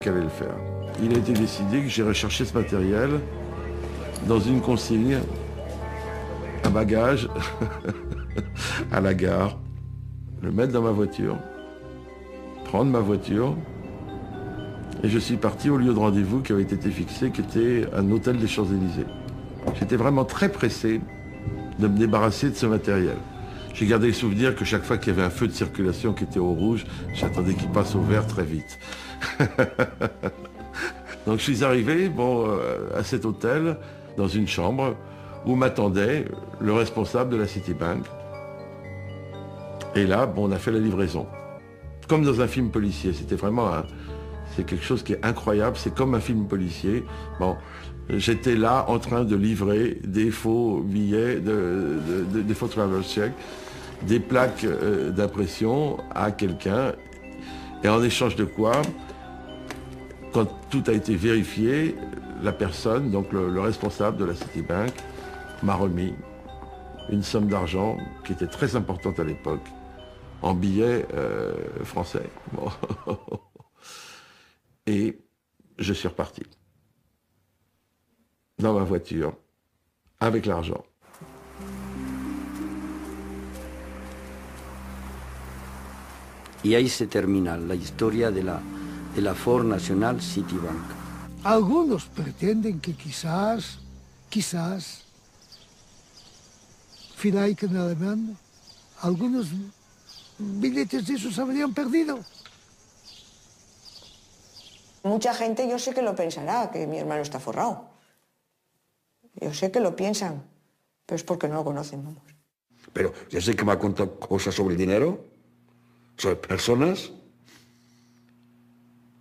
qu'allait le faire. Il a été décidé que j'irais chercher ce matériel dans une consigne, un bagage, à la gare, le mettre dans ma voiture, prendre ma voiture, et je suis parti au lieu de rendez-vous qui avait été fixé, qui était un hôtel des Champs-Élysées. J'étais vraiment très pressé de me débarrasser de ce matériel. J'ai gardé le souvenir que chaque fois qu'il y avait un feu de circulation qui était au rouge, j'attendais qu'il passe au vert très vite. Donc je suis arrivé à cet hôtel, dans une chambre, où m'attendait le responsable de la Citibank. Et là, on a fait la livraison. Comme dans un film policier, c'était vraiment c'est quelque chose qui est incroyable, c'est comme un film policier. J'étais là en train de livrer des faux billets, des faux travel checks, des plaques d'impression à quelqu'un. Et en échange de quoi, quand tout a été vérifié, la personne, donc le responsable de la Citibank, m'a remis une somme d'argent qui était très importante à l'époque, en billets français. Bon. Et je suis reparti dans ma voiture avec l'argent. Y ahí se termina la historia de la Ford National Citibank. Algunos pretenden que quizás, vielleicht en alemán, algunos billetes de esos habrían perdido. Mucha gente yo sé que lo pensará, que mi hermano está forrado. Yo sé que lo piensan, pero es porque no lo conocen, vamos. Pero ya sé que me ha contado cosas sobre el dinero, sobre personas,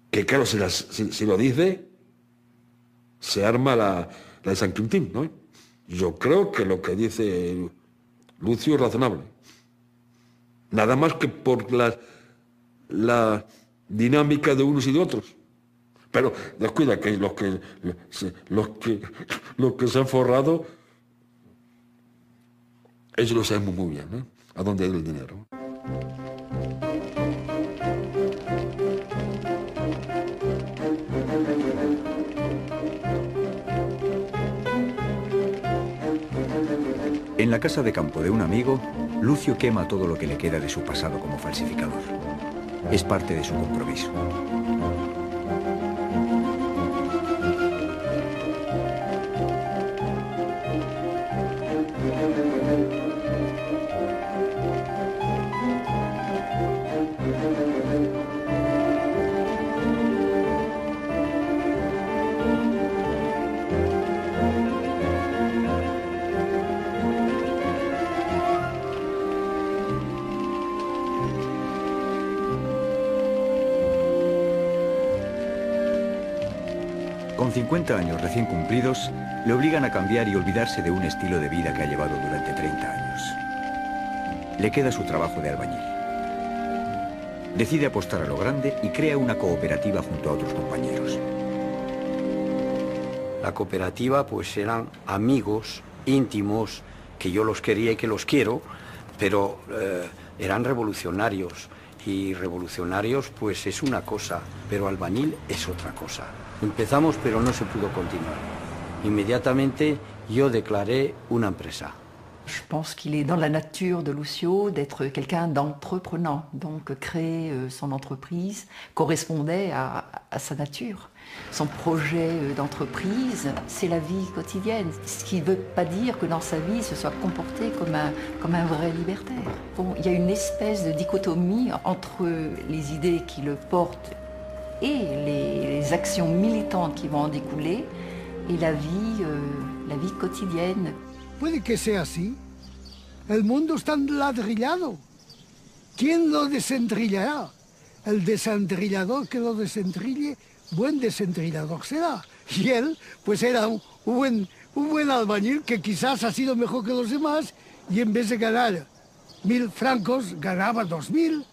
que claro, si lo dice, se arma la de San Quintín, ¿no? Yo creo que lo que dice Lucio es razonable. Nada más que por la dinámica de unos y de otros. Pero descuida que los que se han forrado, ellos lo saben muy bien, ¿eh? A dónde ha ido el dinero. En la casa de campo de un amigo, Lucio quema todo lo que le queda de su pasado como falsificador. Es parte de su compromiso. Con 50 años recién cumplidos, le obligan a cambiar y olvidarse de un estilo de vida que ha llevado durante 30 años. Le queda su trabajo de albañil. Decide apostar a lo grande y crea una cooperativa junto a otros compañeros. La cooperativa pues eran amigos íntimos, que yo los quería y que los quiero, pero eran revolucionarios. Y revolucionarios pues es una cosa, pero albañil es otra cosa. Empezamos pero no se pudo continuar. Inmediatamente yo declaré una empresa. Je pense qu'il est dans la nature de Lucio d'être quelqu'un d'entreprenant. Donc créer son entreprise correspondait à sa nature. Son projet d'entreprise, c'est la vie quotidienne. Ce qui ne veut pas dire que dans sa vie, il se soit comporté comme un vrai libertaire. Bon, il y a une espèce de dichotomie entre les idées qui le portent et les actions militantes qui vont en découler et la vie quotidienne. Puede que sea así. El mundo está enladrillado. ¿Quién lo desentrillará? El desentrillador que lo desentrille, buen desentrillador será. Y él, pues era un buen albañil que quizás ha sido mejor que los demás y en vez de ganar 1000 francos, ganaba 2000.